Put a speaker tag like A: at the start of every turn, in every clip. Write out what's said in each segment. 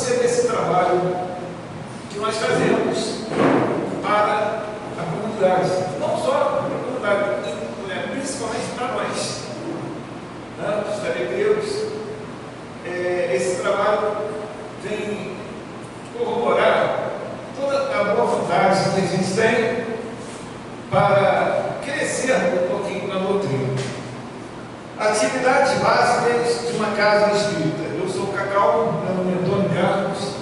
A: você desse trabalho que nós fazemos para a comunidade, não só para a comunidade, principalmente para nós, né, os talentos. Esse trabalho vem corroborar toda a boa vontade que a gente tem para crescer um pouquinho na doutrina. Atividades básicas de uma casa espírita. Eu sou o Cacau, meu nome é Antônio Carlos,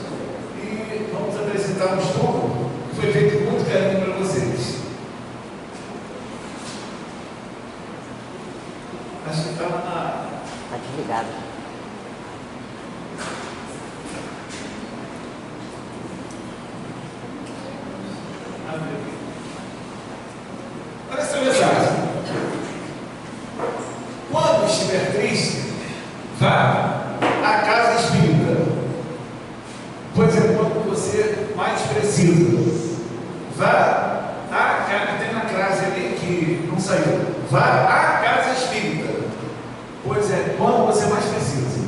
A: e vamos apresentar um estudo que foi feito com muito carinho para vocês. Acho que estava na...
B: Está desligado.
A: Olha essa mensagem. Quando estiver triste, vá à casa espírita, pois é quando você mais precisa. Vá à casa, tem uma frase ali que não saiu. Vá à casa espírita, pois é quando você mais precisa.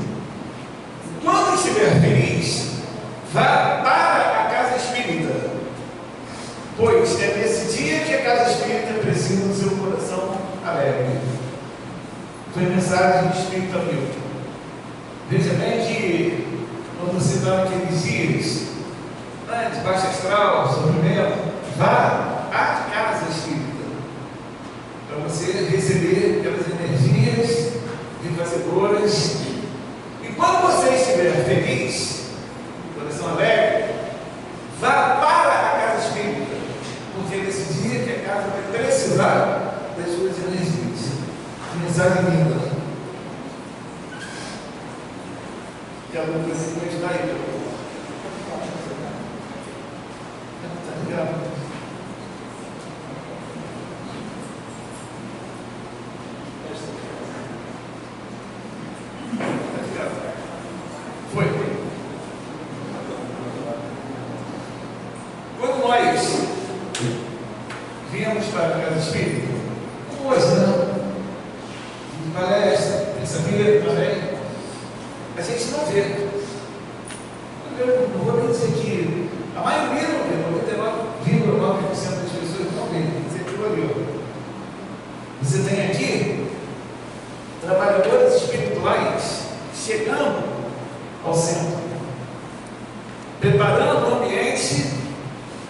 A: Quando estiver feliz, vá para a casa espírita, pois é nesse dia que a casa espírita precisa do seu coração alegre. Foi a mensagem do Espírito Milton. Veja bem que quando você está naqueles dias, né, de baixa astral, sofrimento, vá à casa espírita, para você receber aquelas energias refazedoras. E quando você estiver feliz, coração alegre, vá para a casa espírita, porque nesse dia que a casa vai precisar das suas energias. Que mensagem linda. Que a luz precisa me ajudar aí. Está ligado? Está ligado? Foi. Quando nós viemos para a casa espírita, hoje, né? De palestra, pensamento também, a gente não vê. Eu não vou nem dizer que a maioria não vê, 99,9% das pessoas não vê. Você viu ali, ó. Você tem aqui trabalhadores espirituais chegando ao centro, preparando o ambiente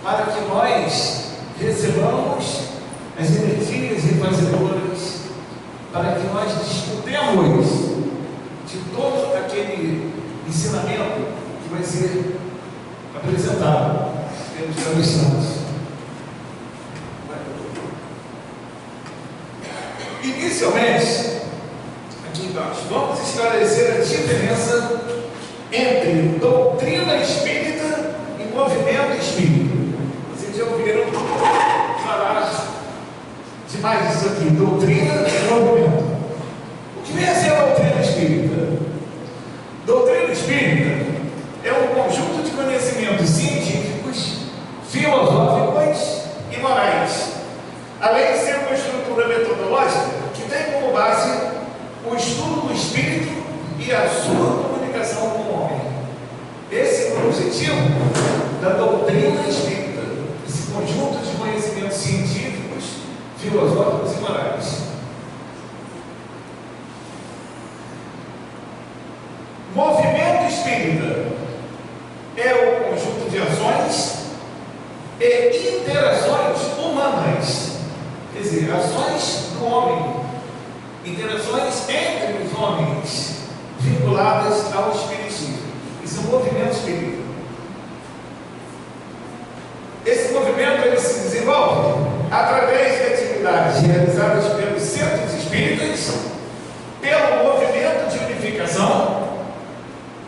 A: para que nós recebamos as energias refazedoras, para que nós desfrutemos de todo aquele ensinamento que vai ser apresentado pelos palestrantes. Inicialmente, aqui embaixo, vamos esclarecer a diferença entre doutrina espírita e movimento espírita. Vocês já ouviram falar demais disso aqui, doutrina e movimento. O que vem a ser a doutrina espírita? Doutrina espírita é um conjunto de conhecimentos científicos, filosóficos e morais, além de ser uma estrutura metodológica que tem como base o estudo do espírito e a sua comunicação com o homem. Esse é o objetivo da doutrina espírita, esse conjunto de conhecimentos científicos, filosóficos e morais. Movimento espírita é o conjunto de ações e interações humanas, quer dizer, ações do homem, interações entre os homens vinculadas ao espiritismo. Isso é um movimento espírita. Esse movimento ele se desenvolve através de atividades realizadas pelos centros espíritas, pelo movimento de unificação,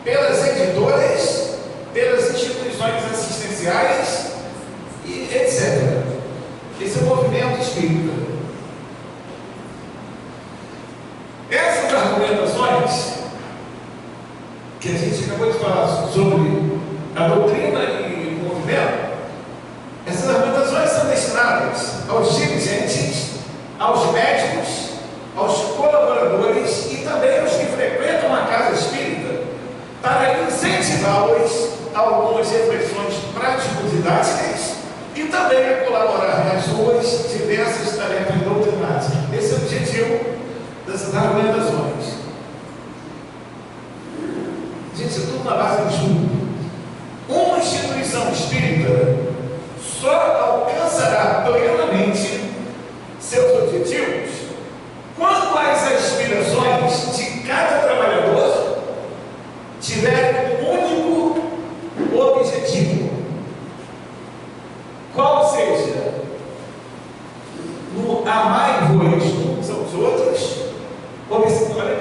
A: pelas editoras, pelas instituições assistenciais e etc. Esse é o movimento espírita. Essas argumentações que a gente acabou de falar sobre a doutrina e o movimento, essas argumentações são destinadas aos dirigentes, aos médicos, aos colaboradores e também aos que frequentam a casa espírita, para incentivar incentivá-los a algumas reflexões prático-didáticas e também a colaborar nas suas diversas tarefas doutrinárias. Esse é o objetivo dessas argumentações. Gente, isso é tudo na base do estudo. Uma instituição espírita só alcançará plenamente seus objetivos quando as aspirações de cada trabalhador tiverem um único objetivo, qual seja no amai-vos uns aos outros. Olha,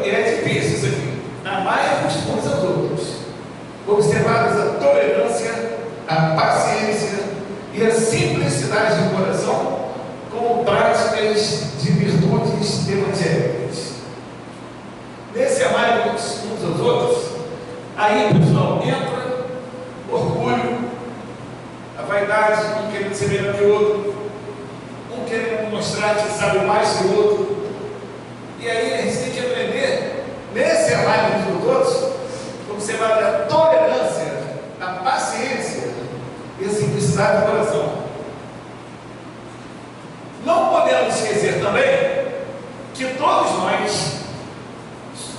A: é difícil isso aqui. Amai-vos uns aos outros, observados a tolerância, a paciência e a simplicidade de coração como práticas de virtudes evangélicas. Nesse amai-vos uns aos outros, aí, pessoal, entra orgulho, a vaidade, um querendo ser melhor que o outro, um querendo mostrar que sabe mais que o outro. E aí a gente tem que aprender, nesse amai-vos uns aos outros, observar a tolerância, a paciência e a simplicidade do coração. Não podemos esquecer também que todos nós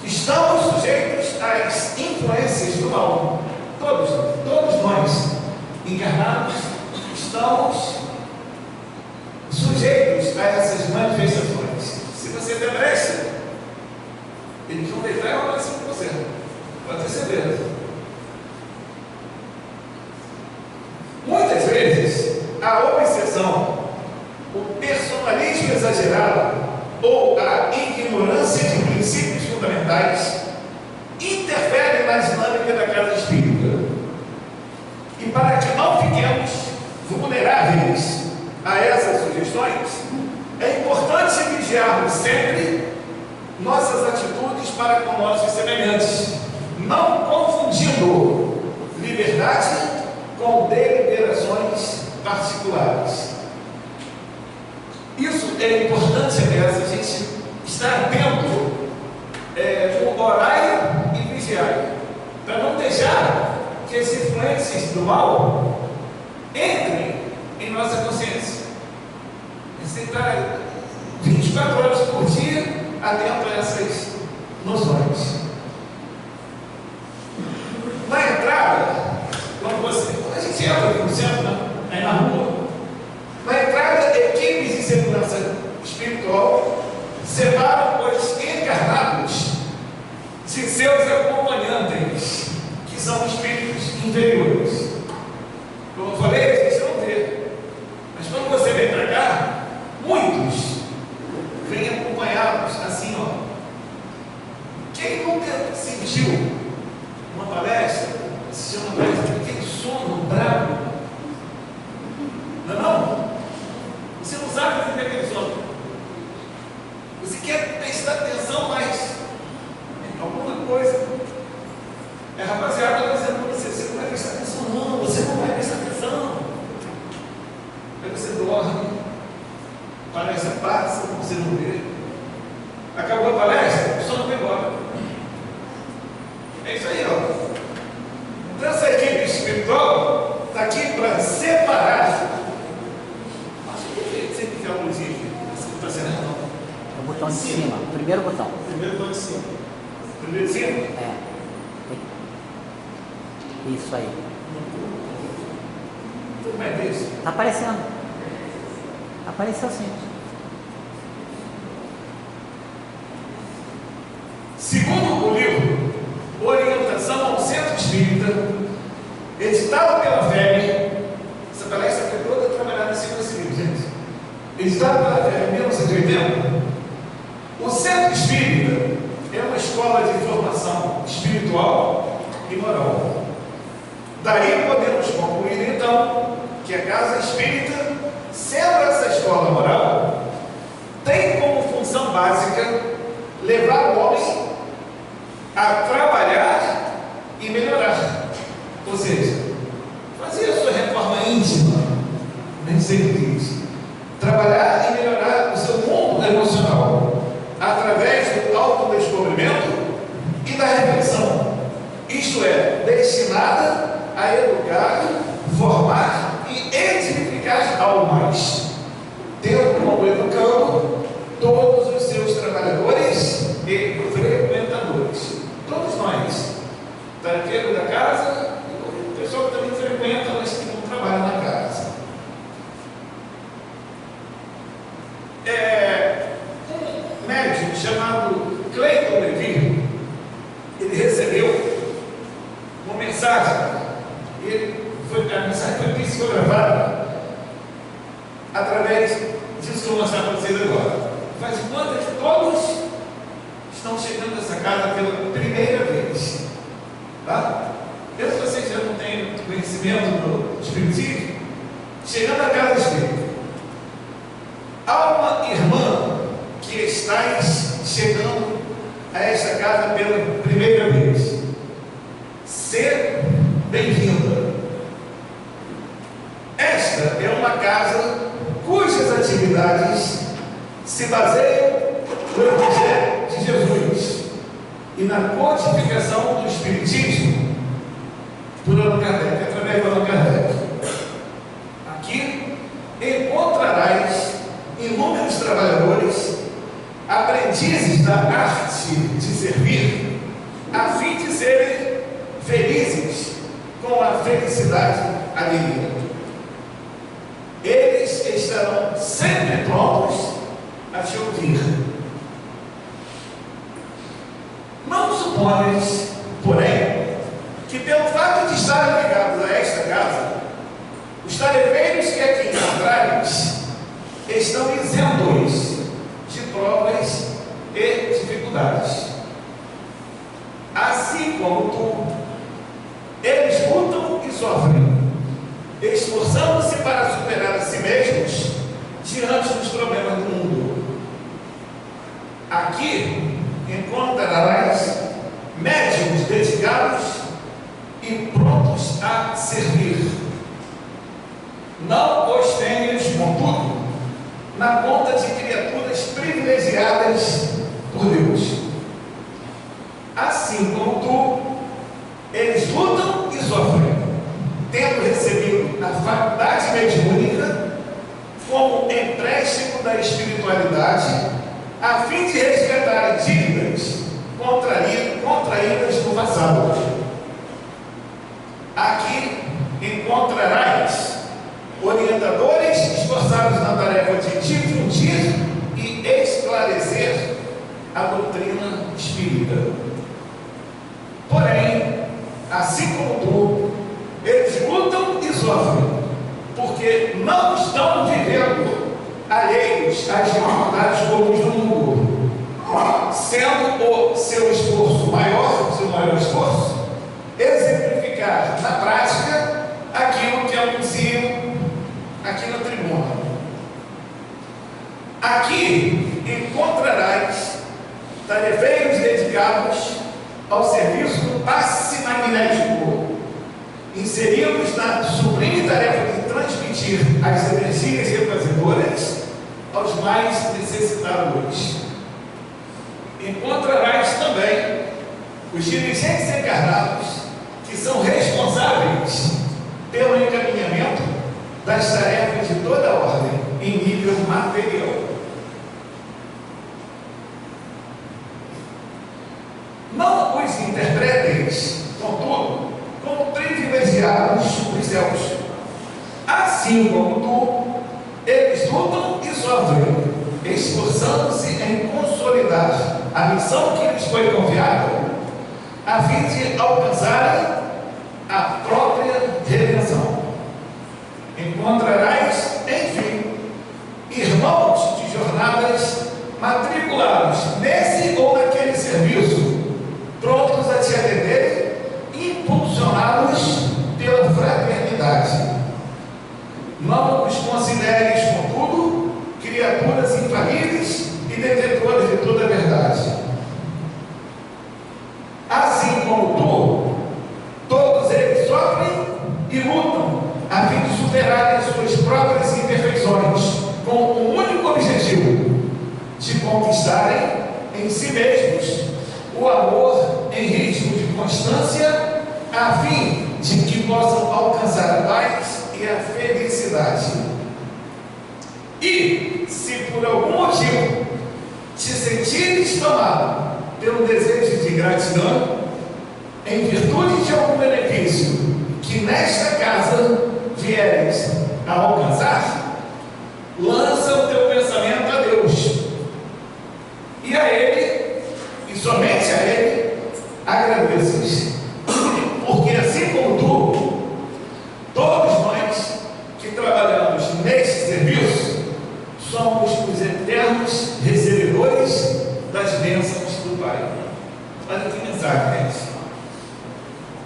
A: estamos sujeitos às influências do mal. Todos nós, encarnados, estamos sujeitos a essas manifestações. Se você der brecha, eles vão deitar e vão aparecer com você. Pode ter certeza. Muitas vezes, a obsessão, o personalismo exagerado ou a ignorância de princípios fundamentais interferem na dinâmica da casa espírita. E para que não fiquemos vulneráveis a essas sugestões, é importante vigiarmos sempre nossas atitudes para com nossos semelhantes, não confundindo liberdade com deliberações particulares. Isso é importante, aliás, a gente estar atento no horário e vigiar, para não deixar que as influências do mal entrem em nossa consciência. A gente tem que estar 24 horas por dia atento a essas noções. Na entrada, quando a gente entra aqui no centro, né? Aí na rua, na entrada, equipes de segurança espiritual separam os encarnados de seus acompanhantes, que são espíritos inferiores. Como eu falei, a gente não vê, mas quando você vem para cá, muitos vêm acompanhados assim, ó. Quem nunca sentiu uma palestra, assistiu uma palestra, aquele sono bravo? Não? Você não sabe viver aquele sono. Você quer prestar atenção, mas alguma coisa. Rapaziada, eu estou dizendo para você, você não vai prestar atenção, não. Você não vai prestar atenção. Aí você dorme, a palestra passa, você não vê. Acabou a palestra, o sono vai embora. É isso aí, ó. Então, essa equipe espiritual está aqui para separar. Sempre tem uma luzinha aqui. Você não está sendo, não.
B: O botão de cima, o primeiro botão.
A: Primeiro botão de cima. Primeiro de cima?
B: É. Isso aí.
A: Como é isso?
B: Está aparecendo. Apareceu sim.
A: Segundo o livro Orientação ao Centro Espírita, editado pela FEB, essa palestra foi toda trabalhada em cima desse livro, gente. Editado pela FEB em 1980, o Centro Espírita é uma escola de formação espiritual e moral. Daí podemos concluir, então, que a casa espírita, sendo essa escola moral, tem como função básica levar o homem a trabalhar e melhorar. Ou seja, fazer a sua reforma íntima, nem sempre diz. Trabalhar e melhorar o seu mundo emocional através do autodescobrimento e da reflexão, isto é, destinada a educar, formar e edificar almas, tendo como educando todos os seus trabalhadores e frequentadores. Todos nós, tarefeiro da casa, o pessoal que também frequenta, mas que não trabalha na casa. Um médico chamado Cleiton Levi, ele recebeu uma mensagem, a mensagem foi psicografada através disso que eu vou mostrar para vocês agora. Faz de conta que todos estão chegando nessa casa pela primeira vez, tá? Mesmo que vocês já não tenham conhecimento do Espiritismo, chegando à casa espírita, há uma irmã que estáis chegando a esta casa pela primeira vez. Ser bem-vinda. Esta é uma casa cujas atividades se baseiam no Evangelho de Jesus e na codificação do Espiritismo por Allan Kardec, através de Allan Kardec. Aqui encontrarás inúmeros trabalhadores, aprendizes da arte de servir, a fim de serem felizes com a felicidade alheia. Eles estarão sempre prontos a te ouvir. Não supones, porém, que pelo fato de estarem ligados a esta casa, os tarefeiros que aqui encontrares estão isentos de provas e dificuldades. Assim como tu, eles lutam e sofrem, esforçando-se para superar a si mesmos diante dos problemas do mundo. Aqui encontrarás médiuns dedicados e prontos a servir. Não os tenhas, contudo, na conta de criaturas privilegiadas por Deus. Assim como tu, eles lutam e sofrem, tendo recebido a faculdade mediúnica como empréstimo da espiritualidade, a fim de resgatarem dívidas contraídas no passado. Aqui encontrarás orientadores esforçados na tarefa de difundir e esclarecer a doutrina espírita. Porém, assim como tu, eles lutam e sofrem, porque não estão vivendo alheios às dificuldades comuns do mundo, sendo o seu esforço maior, o seu maior esforço, exemplificar na prática aquilo que anunciam aqui na tribuna. Aqui encontrarás tarefeiros dedicados ao serviço do passe magnético, inseridos na sublime tarefa de transmitir as energias refazedoras aos mais necessitados. Encontrarás também os dirigentes encarnados que são responsáveis pelo encaminhamento das tarefas de toda a ordem em nível material. Não os interpreteis, contudo, como privilegiados dos céus. Assim como tu, eles lutam e sofrem, esforçando-se em consolidar a missão que lhes foi confiada, a fim de alcançarem a própria redenção. Encontrarás, enfim, irmãos de jornadas matriculados nesse ou naquele serviço, prontos a te atender, impulsionados pela fraternidade. Não os consideres, contudo, criaturas infalíveis e detentores de toda a verdade. Assim como tu, todos eles sofrem e lutam a fim de superarem as suas próprias imperfeições, com um único objetivo: de conquistarem em si mesmos o amor em ritmo de constância a fim de que possam alcançar a paz e a felicidade. E, se por algum motivo te sentires tomado pelo desejo de gratidão, em virtude de algum benefício que nesta casa vieres a alcançar, lança o teu pensamento a Deus, e a Ele, e somente a Ele, agradeças, porque assim como tu, todos nós que trabalhamos neste serviço, somos os eternos recebedores das bênçãos do Pai. Olha que mensagem, gente.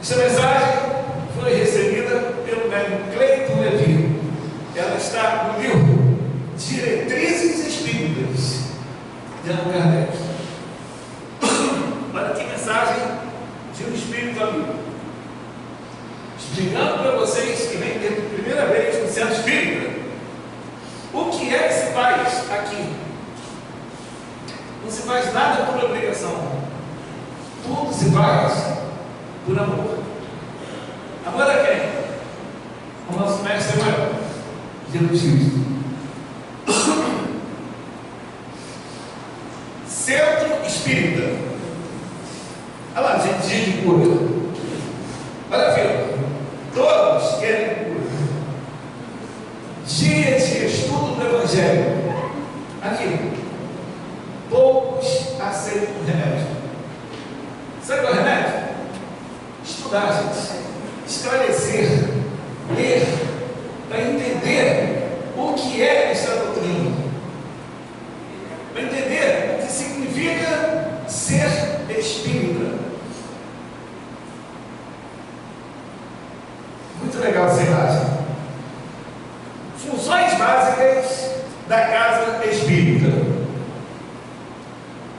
A: Essa mensagem foi recebida pelo médico Cleiton Levi. Ela está no livro Diretrizes Espíritas de Allan Kardec. Olha que mensagem de um espírito amigo, explicando para vocês que vem pela primeira vez no centro espírita o que é que se faz aqui. Não se faz nada por obrigação, tudo se faz por amor. Amor a quem? O nosso mestre maior, Jesus Cristo. Centro Espírita. Olha lá, gente, dia de cura. Olha, filho, todos querem cura. Dia de estudo do Evangelho. Aqui, poucos aceitam o remédio. Sabe qual é o remédio? Estudar, gente. Esclarecer, ler, para entender o que é essa doutrina, para entender o que significa ser espírita. Muito legal essa imagem. Funções básicas da casa espírita.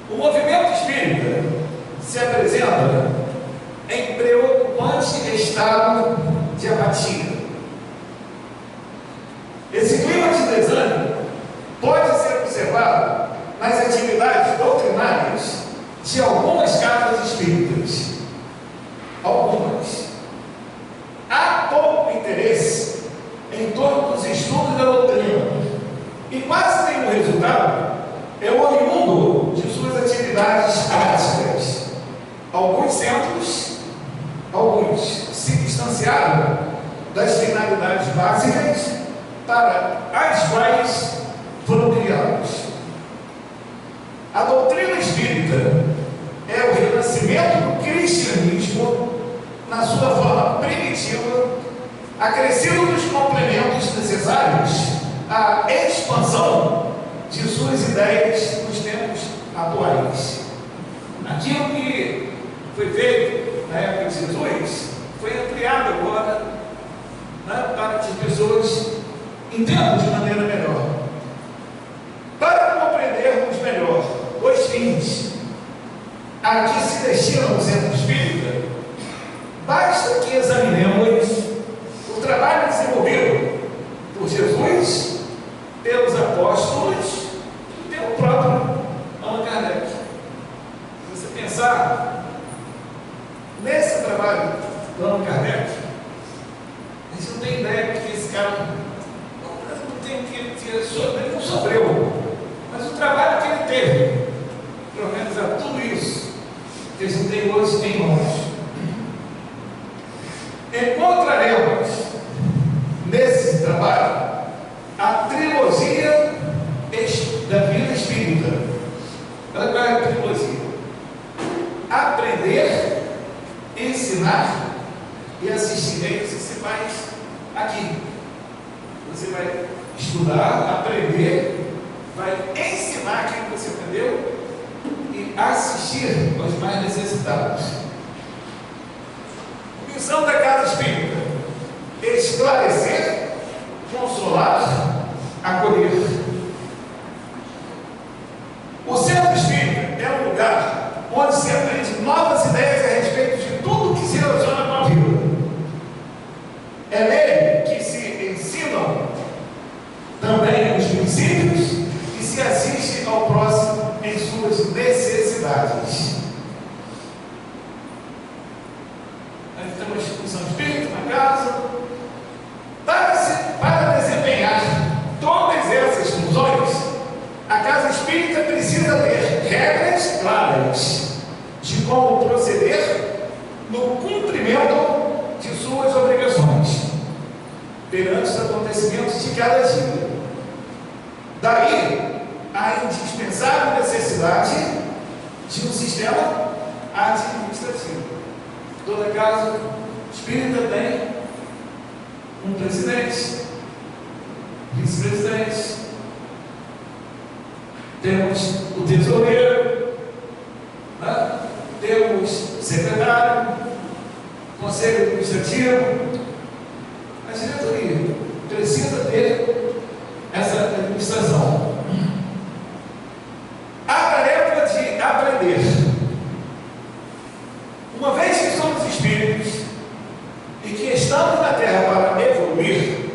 A: O movimento espírita se apresenta em preocupante estado de apatia. Esse clima de desânimo pode ser observado nas atividades doutrinárias de algumas casas espíritas. Algumas. Há pouco interesse em torno dos estudos da doutrina, e quase nenhum resultado é oriundo de suas atividades práticas. Alguns centros, se distanciaram das finalidades básicas para as quais foram criados. A doutrina espírita é o renascimento do cristianismo na sua forma primitiva, acrescido dos complementos necessários à expansão de suas ideias nos tempos atuais. Aquilo que foi feito na época de Jesus foi ampliado agora, né, para que as pessoas entendam de maneira melhor. Para compreendermos melhor os fins a que se destina o centro espírita, basta que examinemos o trabalho desenvolvido por Jesus, pelos apóstolos e pelo próprio Allan Kardec. Se você pensar nesse trabalho do Allan Kardec, a gente não tem ideia que esse cara não tem ele não sofreu, mas o trabalho que ele teve para organizar tudo isso que a gente tem hoje em mãos. Encontraremos nesse trabalho a trilogia da vida espírita. Olha qual é a trilogia: aprender, ensinar e assistir. É isso que se faz aqui. Você vai estudar, aprender, vai ensinar aquilo que você aprendeu e assistir aos mais necessitados. Missão da casa espírita: esclarecer, consolar, acolher. O centro espírita é um lugar onde se aprende novas ideias a respeito de tudo que se relaciona com a vida. É nele que se ensinam também os princípios e se assiste ao próximo em suas necessidades. Nós estamos instrução espírita na casa. Para desempenhar todas essas funções, a casa espírita precisa ter regras claras de como proceder no cumprimento de suas obrigações perante os acontecimentos de cada dia. Daí a indispensável necessidade de um sistema administrativo. Toda casa espírita tem um presidente, vice-presidente, temos o tesoureiro, né? Temos secretário, conselho administrativo. A diretoria precisa ter essa administração. A tarefa de aprender. Uma vez que somos espíritos e que estamos na Terra para evoluir,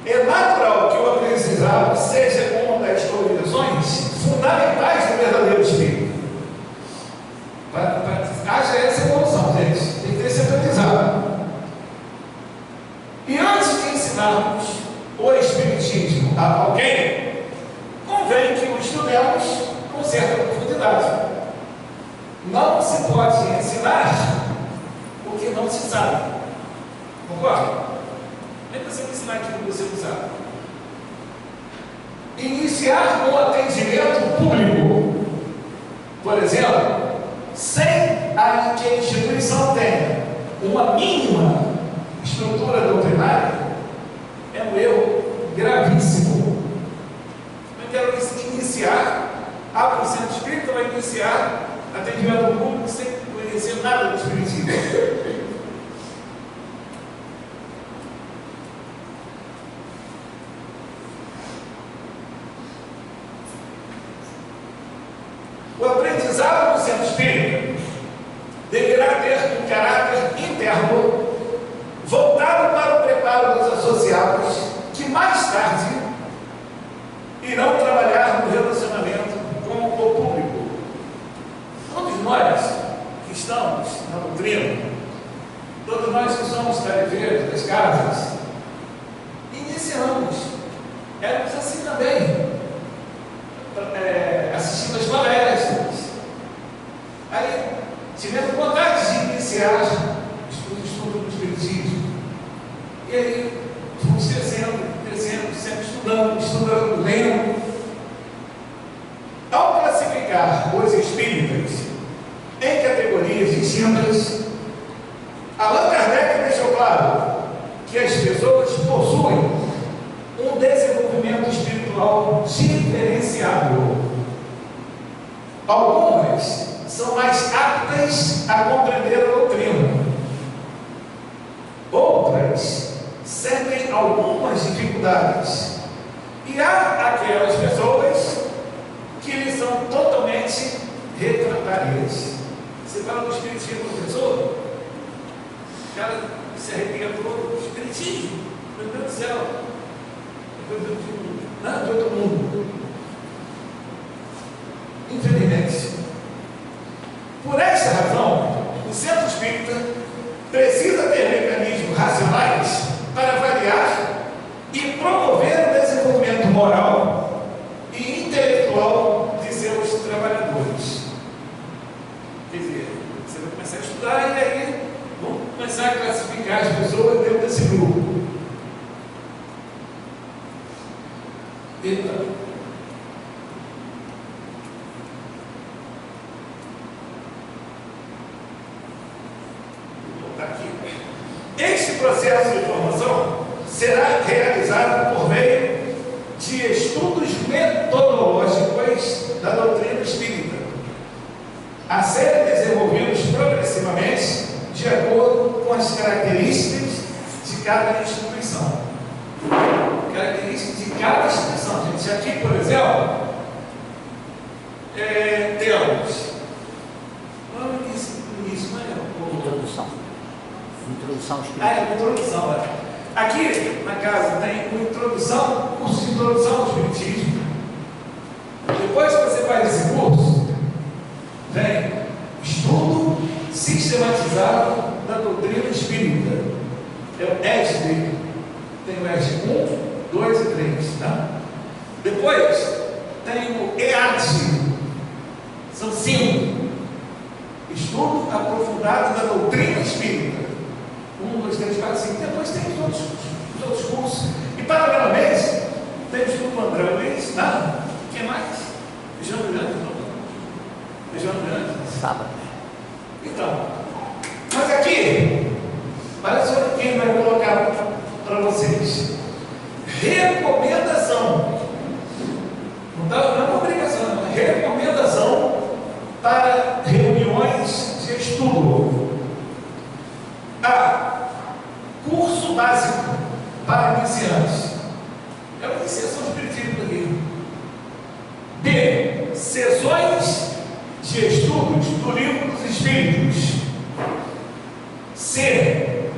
A: é natural que o aprendizado seja uma das obrigações fundamentais do verdadeiro espírito. Haja essa evolução, gente. Tem que ter esse aprendizado. E antes de ensinarmos o Espiritismo a alguém, convém que o estudemos com certa profundidade. Não se pode ensinar o que não se sabe. Concorda? Nem você vai ensinar aquilo que você não sabe. Iniciar um atendimento público, por exemplo, sem que a instituição tenha uma mínima estrutura doutrinária, é um erro gravíssimo. Eu quero iniciar, abre o centro espírita, vai iniciar atendimento público sem conhecer nada do espiritismo. O aprendizado no centro espírita deverá ter um caráter interno voltado para o preparo dos associados que mais tarde irão trabalhar no relacionamento com o público. Todos nós que estamos na doutrina, todos nós que somos tarefeiros das casas, iniciamos, éramos assim também, assistindo as palestras. Aí tivemos vontade de iniciar o estudo do Espiritismo. E aí fomos crescendo, sempre estudando, lendo. Ao classificar os espíritas em categorias distintas, Allan Kardec deixou claro que as pessoas possuem um desenvolvimento espiritual diferenciado. Algumas são mais aptas a compreender a doutrina. Outras sentem algumas dificuldades. E há aquelas pessoas que lhes são totalmente retratárias. Você fala do espiritismo com a pessoa, o cara se arrepia todo. Espiritismo, meu Deus do céu, não é todo mundo. Infelizmente. Por esta razão, o centro espírita precisa ter mecanismos racionais para avaliar e promover o desenvolvimento moral e intelectual de seus trabalhadores. Quer dizer, você vai começar a estudar e aí vamos começar a classificar as pessoas dentro desse grupo. Eita. Este processo de formação será realizado por meio de estudos metodológicos da doutrina espírita, a serem desenvolvidos progressivamente de acordo com as características de cada instituição. Características de cada instituição. Gente, aqui, por exemplo, temos
B: Introdução espírita.
A: Introdução. Aqui na casa tem uma introdução, curso de introdução ao espiritismo. Depois que você faz esse curso, vem estudo sistematizado da doutrina espírita. É o ESD. Tem o ESD 1, 2 e 3. Tá? Depois tem o EAD. São 5. Estudo aprofundado da doutrina espírita. 1, 2, 3, 4, 5. Depois tem os outros cursos. E paralelamente, tem o estudo André Luiz. O que mais? Feijão grande.
B: Sábado.
A: Então, mas aqui, parece que ele vai colocar para vocês. Recomendação. Não é uma obrigação, é uma recomendação para reuniões de estudo. A. Curso básico para iniciantes. É uma iniciação espiritismo aqui. B. Sessões de estudos do Livro dos Espíritos. C.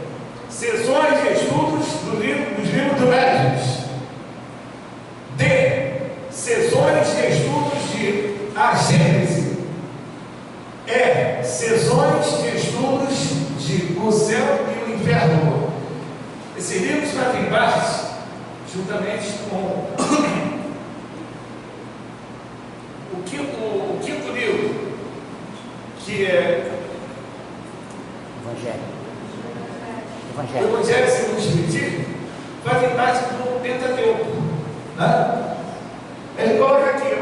A: Sessões de estudos dos livros dos médiuns. D. Sessões de estudos de A Gênese. E. Sessões de estudos de O Céu e o Inferno. Esses livros fazem parte, juntamente com o quinto livro, que é o Evangelho segundo o Espiritismo, fazem parte do Pentateuco. Né? Ele coloca aqui, ó,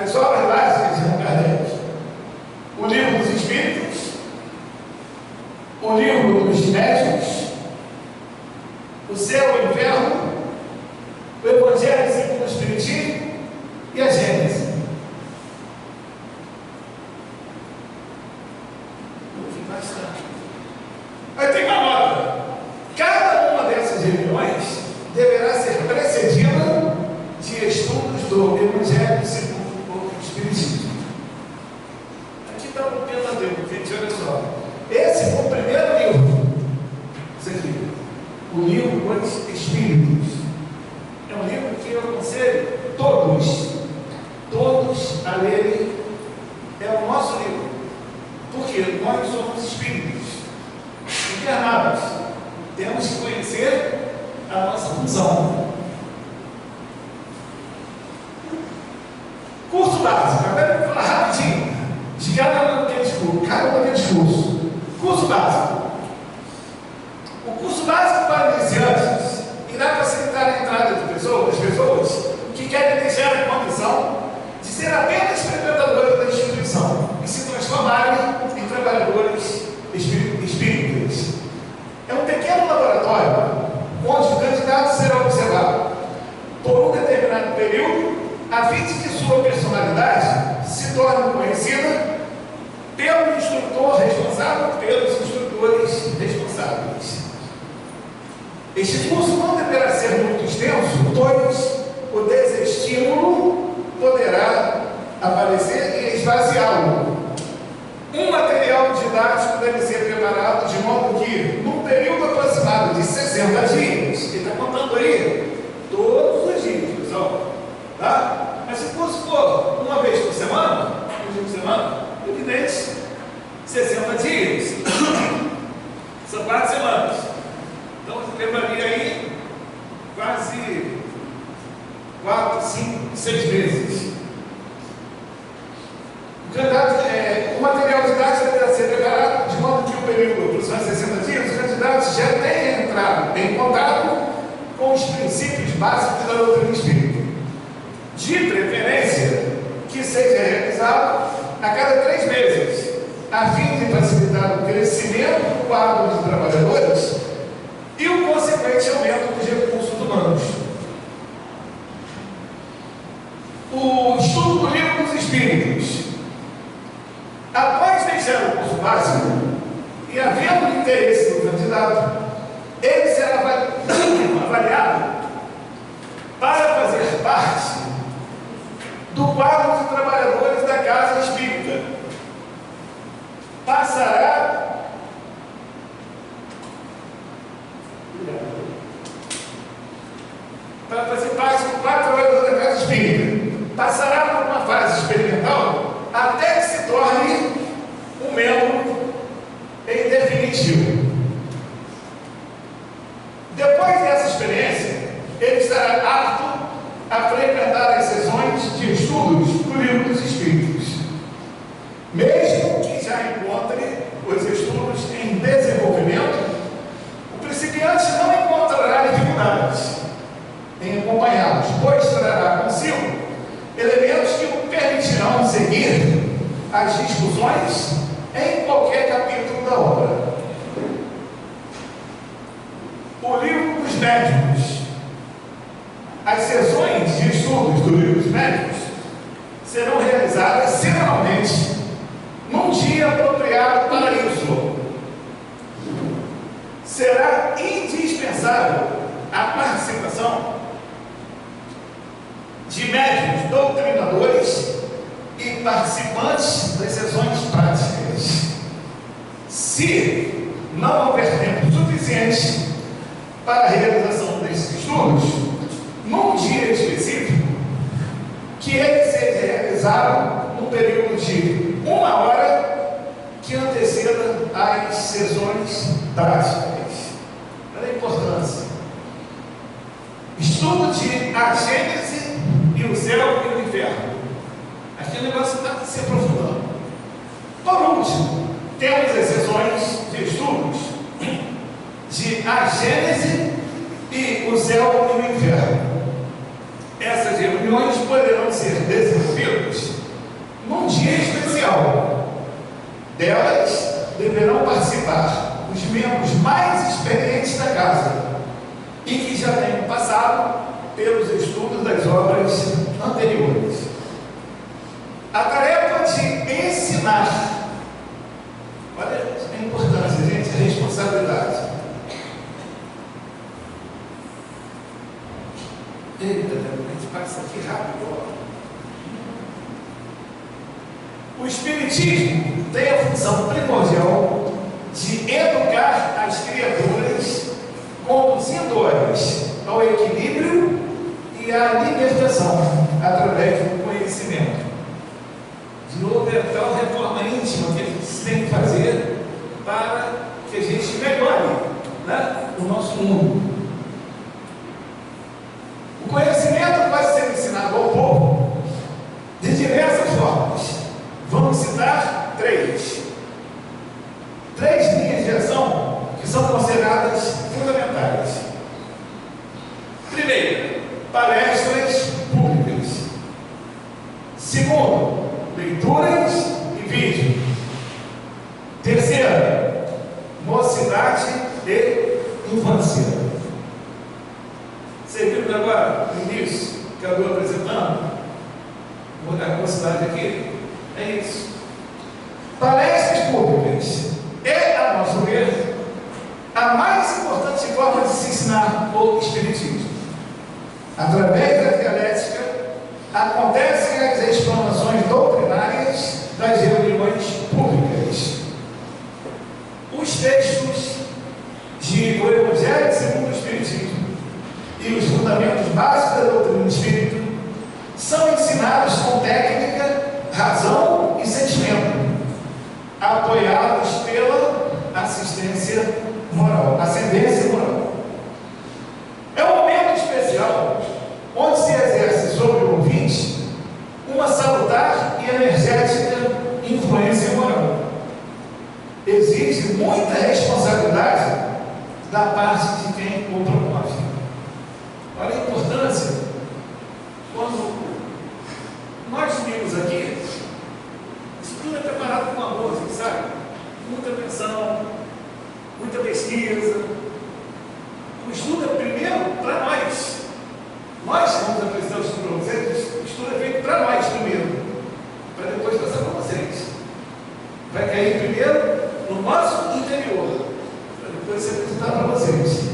A: as obras básicas de Kardec: o Livro dos Espíritos, o Livro dos Médiuns, o Céu e o Inferno, o Evangelho segundo o Espiritismo e a Gênese. Aí tem uma nota. Cada uma dessas reuniões deverá ser precedida de estudos do Evangelho segundo o Espiritismo. Aqui está o Pentateuco, gente, olha só. Esse foi o primeiro livro. Isso aqui. O Livro dos Espíritos. É um livro que eu aconselho todos a lerem. É o nosso livro. Porque nós somos espíritos encarnados. Temos que conhecer a nossa função. Curso básico. Agora eu vou falar rapidinho de cada um daqueles cursos. Curso básico. O curso básico para iniciantes irá facilitar a entrada das pessoas que querem deixar a condição de ser apenas frequentadores da instituição e se transformarem em trabalhadores espíritas. É um pequeno laboratório onde o candidato será observado por um determinado período, a fim de que sua personalidade se torne conhecida pelo instrutor responsável, pelos instrutores responsáveis. Este curso não deverá ser muito extenso, pois o desestímulo poderá aparecer e esvaziá-lo. Um material didático deve ser preparado de modo que, num período aproximado de 60 dias, ele está contando aí todos os dias, pessoal, tá? Mas se fosse for uma vez por semana, evidente, 60 dias, são 4 semanas. Então você levaria aí quase 4, 5, 6 meses. O material didático deve ser preparado de modo que o período aproximadamente 60 dias, os candidatos já tenham entrado em contato com os princípios básicos da doutrina espírita. De preferência, que seja realizado a cada 3 meses, a fim de facilitar o crescimento do quadro de trabalhadores e o consequente aumento dos recursos humanos. O estudo do Livro dos Espíritos. Após deixar o curso básico e havendo interesse do candidato, ele será avaliado para fazer parte do quadro de trabalhadores da Casa Espírita. Passará para fazer parte do quadro de trabalhadores da Casa Espírita. Passará por uma fase experimental até que se torne um membro em definitivo as discussões em qualquer capítulo da obra. O livro dos médicos. As sessões de estudos do livro dos médicos serão realizadas semanalmente, num dia apropriado para isso. Será indispensável a participação de médicos doutrinadores e participantes das sessões práticas. Se não houver tempo suficiente para a realização desses estudos, num dia específico, que ele seja realizado no período de 1 hora que anteceda as sessões práticas. Olha a importância. Estudo de a Gênese e o céu e o inferno. Aqui o negócio está se aprofundando. Por último, temos as sessões de estudos de a Gênese e o céu e o inferno. Essas reuniões poderão ser desenvolvidas num dia especial. Delas deverão participar os membros mais experientes da casa e que já tenham passado pelos estudos das obras anteriores. A tarefa de ensinar. Olha a importância, gente, a responsabilidade. Eita, a gente passa aqui rápido. O Espiritismo tem a função primordial de educar as criaturas, conduzindo-as ao equilíbrio e à libertação através do conhecimento. De novo, é tal reforma íntima que a gente tem que fazer para que a gente melhore, né, o nosso mundo. O conhecimento vai ser ensinado ao povo de diversas formas. Vamos citar três linhas de ação que são consideradas fundamentais. Primeiro, palestras públicas. Segundo, leituras e vídeo. Terceiro, mocidade e infância. Você viu agora, no início, que eu estou apresentando? Vou botar a mocidade aqui. É isso. Palestras públicas é, a nosso ver, a mais importante forma de se ensinar o Espiritismo. Através da dialética, acontecem as explanações doutrinárias das reuniões públicas. Os textos de O Evangelho segundo o Espiritismo e os fundamentos básicos da doutrina espírita são ensinados com técnica, razão e sentimento, apoiados pela ascendência moral. É um momento especial onde se exerce sobre o ouvinte uma salutar e energética influência moral. Exige muita responsabilidade da parte de quem o promove. Olha a importância. Quando nós vimos aqui, isso tudo é preparado com amor, você sabe? Muita atenção, muita pesquisa. O estudo é primeiro para nós. Nós vamos apresentar o estudo para vocês. O estudo é feito para nós primeiro, para depois passar para vocês. Vai cair primeiro no nosso interior, para depois ser apresentar para vocês.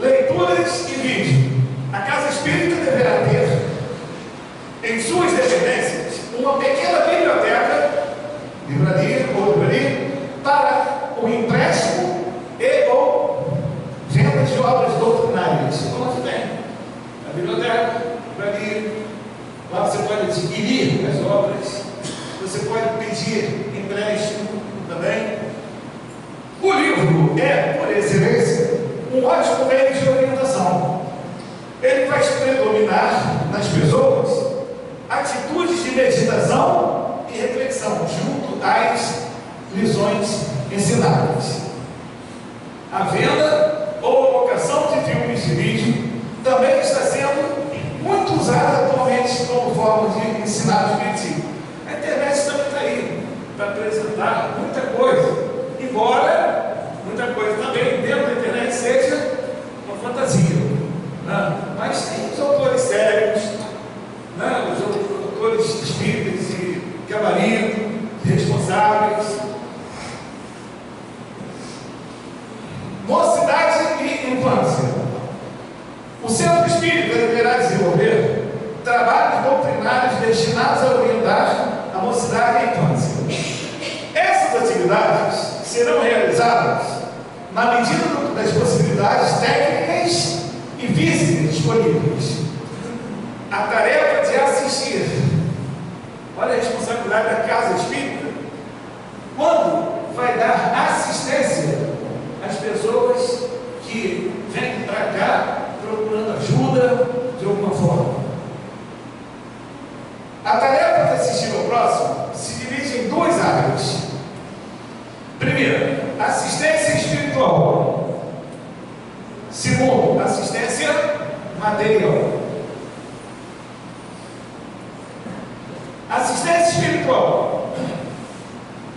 A: Leituras e vídeo. A Casa Espírita deverá ter em suas dependências uma pequena biblioteca, livraria ou livraria, para o empréstimo e ou venda de obras doutrinárias. Como você tem? A biblioteca, livraria, lá você pode adquirir as obras, você pode pedir empréstimo também. O livro é, por excelência, um ótimo meio de orientação. Ele faz predominar nas pessoas atitudes de meditação e reflexão junto às lições ensinadas. A venda ou a locação de filmes de vídeo também está sendo muito usada atualmente como forma de ensinar o espiritismo. A internet apresentar muita coisa, embora muita coisa também dentro da internet seja uma fantasia, né? Mas tem os autores sérios, né? Os autores espíritas de gabarito, responsáveis. Mocidade e infância. O centro espírita deverá desenvolver trabalhos doutrinários destinados a orientar a mocidade e a infância. Essas atividades serão realizadas na medida das possibilidades técnicas e físicas disponíveis. A tarefa de assistir, olha a responsabilidade da casa espírita, quando vai dar assistência às pessoas que vêm para cá procurando ajuda de alguma forma. A tarefa de assistir ao próximo se divide em duas áreas. Primeiro, assistência espiritual. Segundo, assistência material. Assistência espiritual.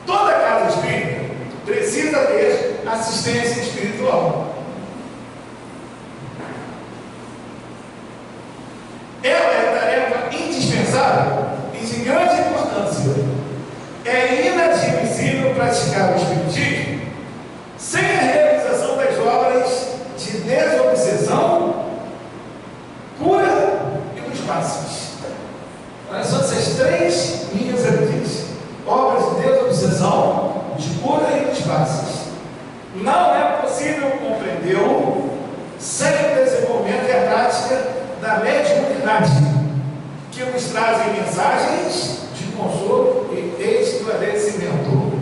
A: Toda casa espírita precisa ter assistência espiritual. Ela é tarefa indispensável e de grande importância. É inadmissível praticar o espiritismo sem a realização das obras de desobsessão, cura e dos passos. Olha só essas três linhas aqui: obras de desobsessão, de cura e dos passos. Não é possível compreendê-lo sem o desenvolvimento e a prática da mediunidade, que nos trazem mensagens de consolo e esclarecimento.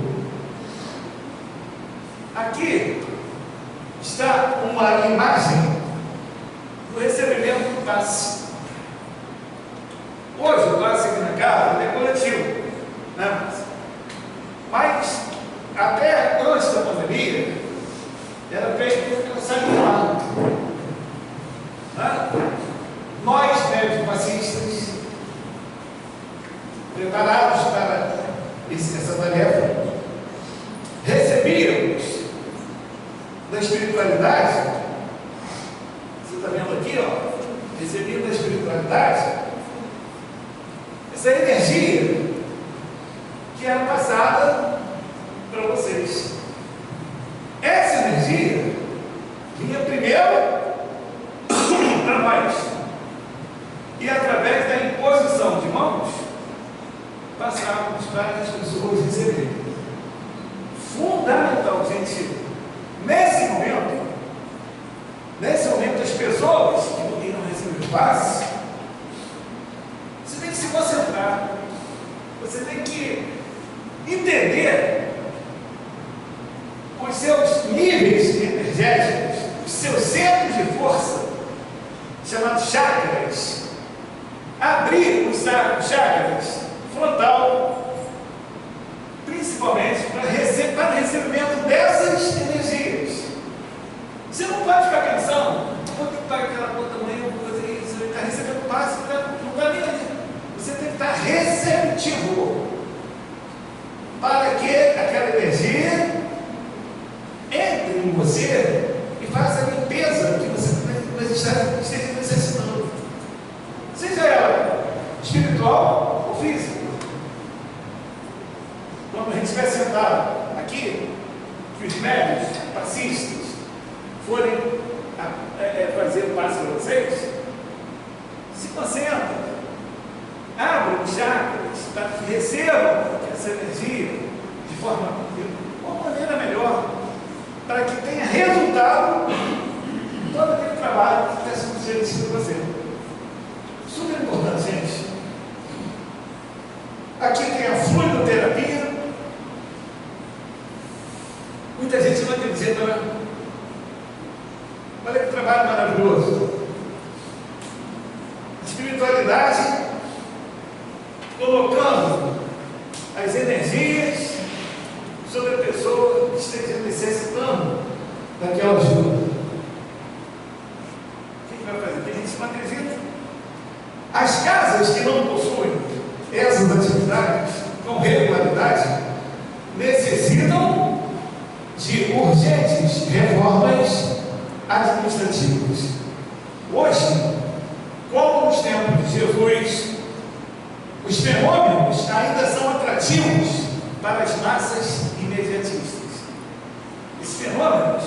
A: Aqui está uma imagem do recebimento do passe. Hoje o passe aqui na casa é coletivo, né? Mas até antes da pandemia era feito pelo sanguinário, né? Nós, médicos passistas, preparados para essa tarefa, recebíamos da espiritualidade, você está vendo aqui, ó, recebíamos da espiritualidade essa energia que era passada para vocês. Essa energia vinha primeiro para nós, e através da imposição de mãos passávamos para as pessoas receberem. Fundamental, gente, nesse momento as pessoas que não recebem o passe, você tem que se concentrar, você tem que entender os seus níveis energéticos, os seus centros de força, chamados chakras. Abrir os chakras frontal, principalmente para o recebimento dessas energias. Você não pode ficar pensando, vou ter que pagar aquela conta amanhã, eu vou fazer isso, você está recebendo passe, não está nem ali. Você tem que estar receptivo para que aquela energia entre em você e faça a limpeza que você esteja necessitando. Seja ela espiritual ou física. Quando a gente estiver sentado aqui, que os médios, passistas, forem fazer o passe para vocês, se concentram, abram os chakras para que recebam essa energia de uma maneira melhor, para que tenha resultado em todo aquele trabalho que está sendo oferecido para você. Super importante, gente. Aqui tem a fluidoterapia. Muita gente não acredita, né? Olha que trabalho maravilhoso. Espiritualidade colocando as energias sobre a pessoa que esteja necessitando daquela ajuda. O que vai fazer? Tem gente que não acredita. As casas que não possuem essas atividades com regularidade de urgentes reformas administrativas. Hoje, como nos tempos de Jesus, os fenômenos ainda são atrativos para as massas imediatistas. Esses fenômenos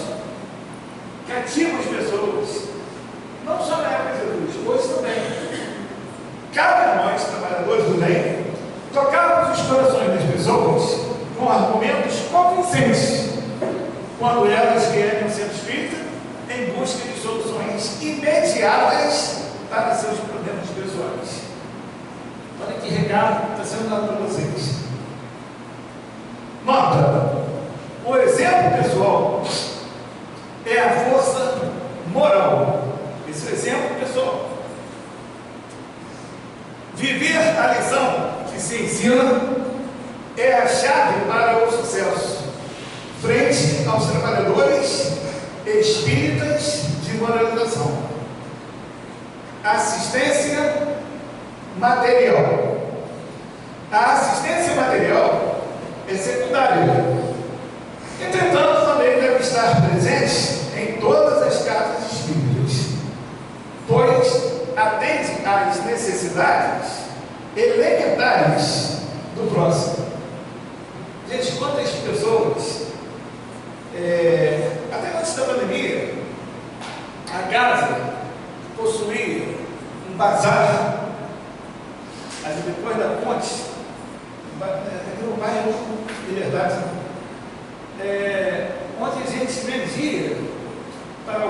A: cativam as pessoas, não só na época de Jesus, hoje também. Cabe a nós, trabalhadores do bem, tocarmos os corações das pessoas com argumentos convincentes, quando elas vierem ao centro espírita em busca de soluções imediatas para seus problemas pessoais. Olha que recado está sendo dado para vocês. Nota: o exemplo pessoal é a força moral. Esse é o exemplo pessoal. Viver a lição que se ensina é a chave para o sucesso frente aos trabalhadores espíritas de moralização. Assistência material. A assistência material é secundária. Entretanto, também deve estar presente em todas as casas espíritas, pois atende às necessidades elementares do próximo. Gente, quantas pessoas, até antes da pandemia, a casa possuía um bazar, ali depois da ponte, aqui no bairro Liberdade, onde a gente vendia para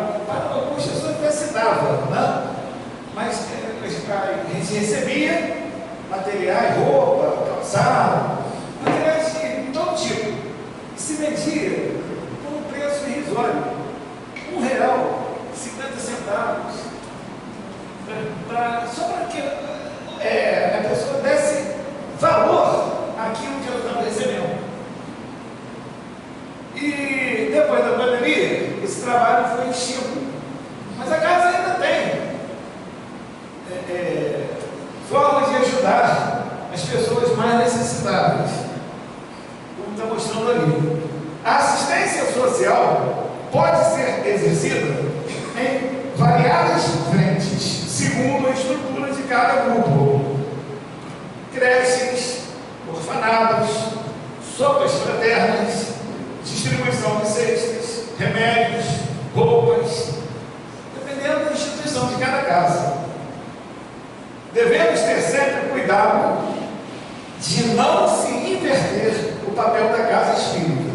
A: algumas pessoas que se dava, né? Mas a gente recebia materiais, roupa, calçado, materiais de todo tipo, e se vendia por um preço irrisório, R$1,50, só para que a pessoa desse valor àquilo que ela estava recebendo. E depois da pandemia, esse trabalho foi extinto, mas a casa ainda tem formas de ajudar as pessoas mais necessitadas, como está mostrando ali. A assistência social pode ser exercida em variadas frentes, segundo a estrutura de cada grupo: creches, orfanatos, sopas fraternas, distribuição de cestas, remédios, roupas, dependendo da instituição de cada casa. Devemos ter sempre cuidado de não se inverter o papel da casa espírita.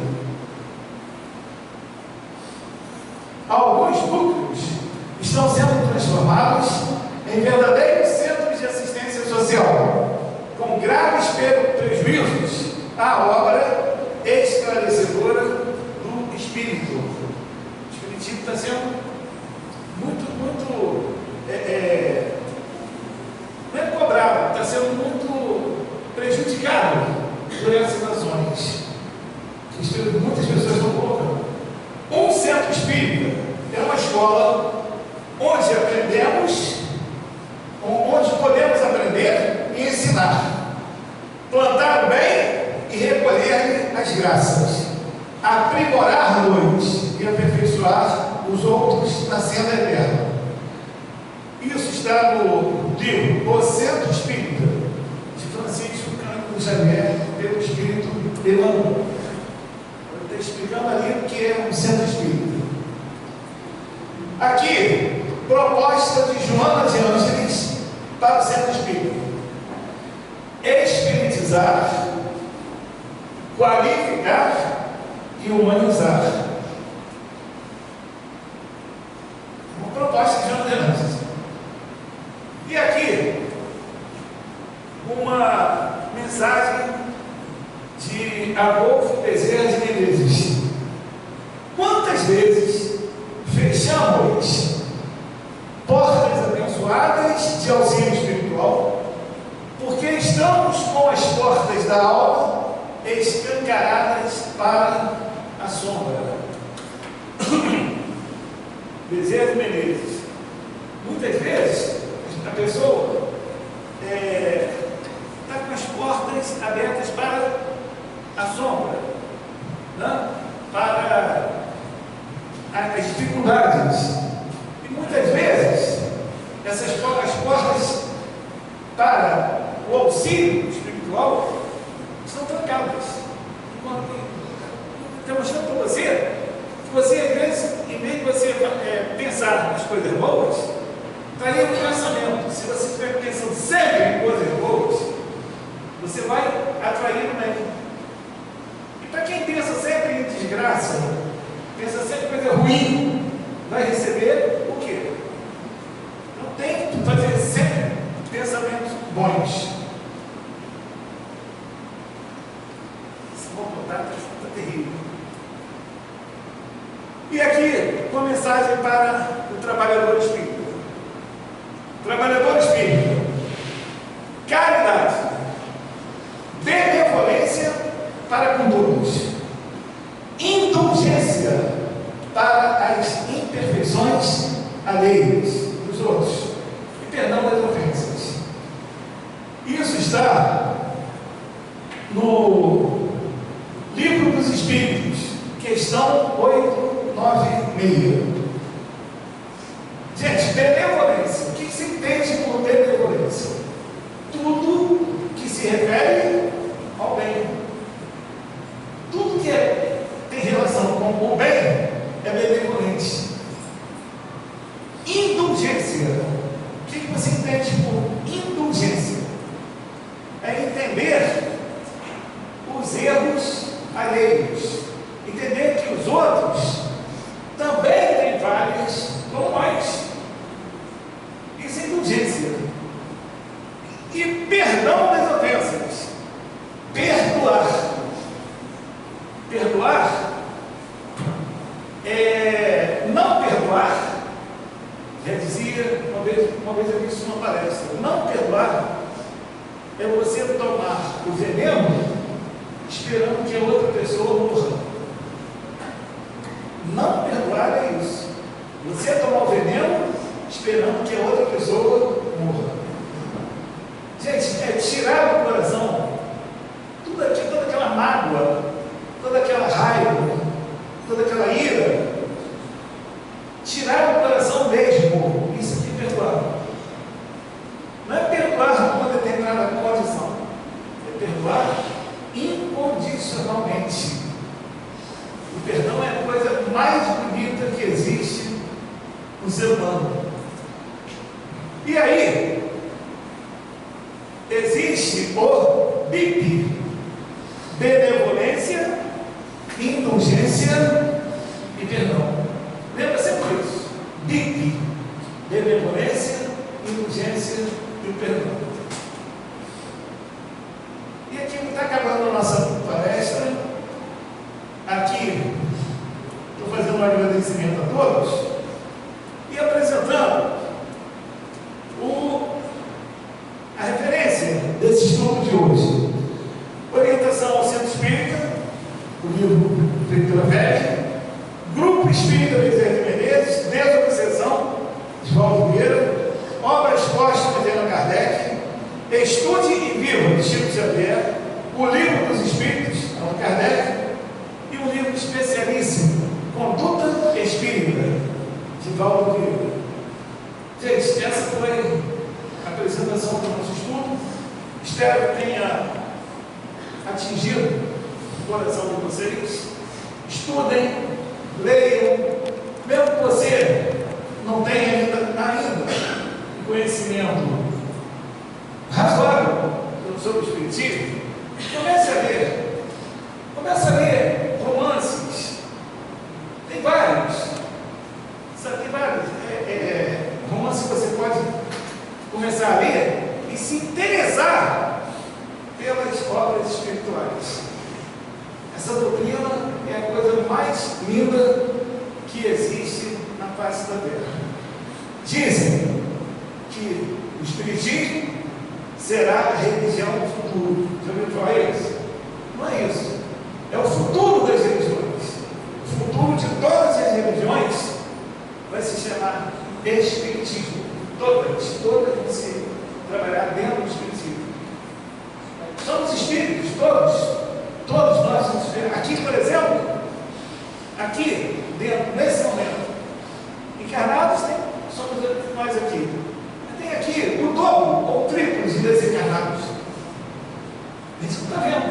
A: Alguns núcleos estão sendo transformados em verdadeiros centros de assistência social, com graves prejuízos à obra esclarecedora do espírito. O espiritismo está sendo muito não é cobrado, está sendo muito prejudicado por essas ações que muitas pessoas estão colocando. Um centro espírita é uma escola onde aprendemos, onde podemos aprender e ensinar, plantar o bem e recolher as graças, aprimorar-nos e aperfeiçoar os outros na senda eterna. Isso está no livro O Centro Espírita, de Francisco Cândido Xavier, pelo Espírito Emmanuel. Ele está explicando ali o que é um centro espírita. Aqui, proposta de Joana de Ângeles para o centro espírita: espiritizar, qualificar e humanizar. Uma proposta de Joana de Ângeles. E aqui, uma mensagem de Adolfo Bezerra de Menezes. Quantas vezes fechamos portas abençoadas de auxílio espiritual porque estamos com as portas da alma escancaradas para a sombra? Bezerra de Menezes. Muitas vezes a pessoa está com as portas abertas para a sombra, né? Para pensar nas coisas boas, está aí o pensamento. Se você estiver pensando sempre em coisas boas, você vai atrair o bem. E para quem pensa sempre em desgraça, pensa sempre em coisa ruim, vai receber o quê? Não tem que fazer sempre pensamentos bons. Esse comportamento está terrível. E aqui, uma mensagem para o trabalhador espírita. Trabalhador espírita, caridade, benevolência para com todos, indulgência para as imperfeições alheias dos outros e perdão das ofensas. Isso está no Livro dos Espíritos, questão 896. Gente, benevolência, o que se entende por benevolência? Tudo que se refere ao bem. Tudo que tem relação com o bem é benevolente. Indulgência, o que você entende por indulgência? É entender os erros alheios, entender que os outros também têm falhas como nós. Isso é indulgência. E perdão das ofensas. Perdoar. Perdoar não perdoar, já dizia, uma vez eu vi isso numa palestra, não perdoar é você tomar o veneno esperando que a outra pessoa morra. Não perdoar é isso. Você tomar o veneno esperando que a outra pessoa morra. Gente, é tirar do coração toda aquela mágoa, toda aquela raiva, toda aquela ira. Tirar do coração mesmo. Isso aqui é perdoar. Não é perdoar com uma determinada condição. É perdoar incondicionalmente. O perdão é a coisa mais bonita que existe no ser humano. E aí, existe o BIP, benevolência, indulgência e perdão. Lembra sempre disso. BIP, benevolência, indulgência e perdão. E aqui está acabando a nossa palestra. Aqui, estou fazendo um agradecimento a todos e apresentando a referência desse estudo de hoje. Orientação ao Centro Espírita, o livro feito pela VEG, Grupo Espírita Bezerra de Menezes, Desobsessão, de Valdo Vieira, Obras Póstumas de Allan Kardec, Estude e Viva, de Chico Xavier, o Livro dos Espíritos, Allan Kardec, e um livro especialíssimo, Conduta Espírita, de Valdo Vieira. Gente, essa foi a apresentação do nosso estudo. Espero que tenha atingido o coração de vocês. Estudem, leiam, mesmo que você não tenha ainda conhecimento razoável sobre o Espiritismo, comece a ler. Comece a ler romances. Tem vários. Sabe, tem vários romances que você pode começar a ler e se interessar pelas obras espirituais. Essa doutrina é a coisa mais linda que existe na face da terra. Dizem que o Espiritismo será a religião do futuro. Já ouviu falar isso? Não é isso. É o futuro das religiões. O futuro de todas as religiões vai se chamar Espiritismo. Todas vão se trabalhar dentro do Espiritismo. Somos espíritos, todos nós somos espíritos. Aqui, por exemplo, aqui dentro, nesse momento, encarnados somos nós aqui. Tem aqui o dobro ou triplo de desencarnados. A gente não está vendo.